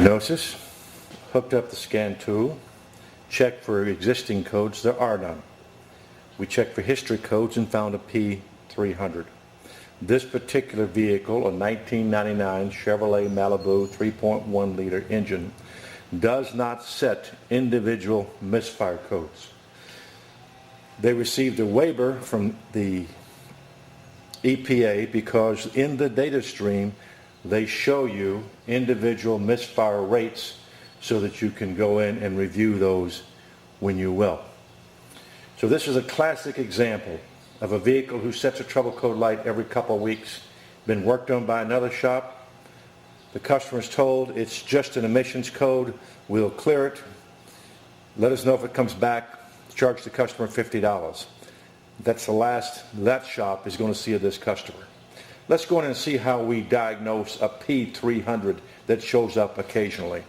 Diagnosis, hooked up the scan tool, checked for existing codes, there are none. We checked for history codes and found a P300. This particular vehicle, a 1999 Chevrolet Malibu 3.1 liter engine, does not set individual misfire codes. They received a waiver from the EPA because in the data stream they show you individual misfire rates so that you can go in and review those when you will. So this is a classic example of a vehicle who sets a trouble code light every couple of weeks, been worked on by another shop. The customer is told it's just an emissions code, we'll clear it, let us know if it comes back, charge the customer $50. That's the last that shop is going to see of this customer. Let's go in and see how we diagnose a P300 that shows up occasionally.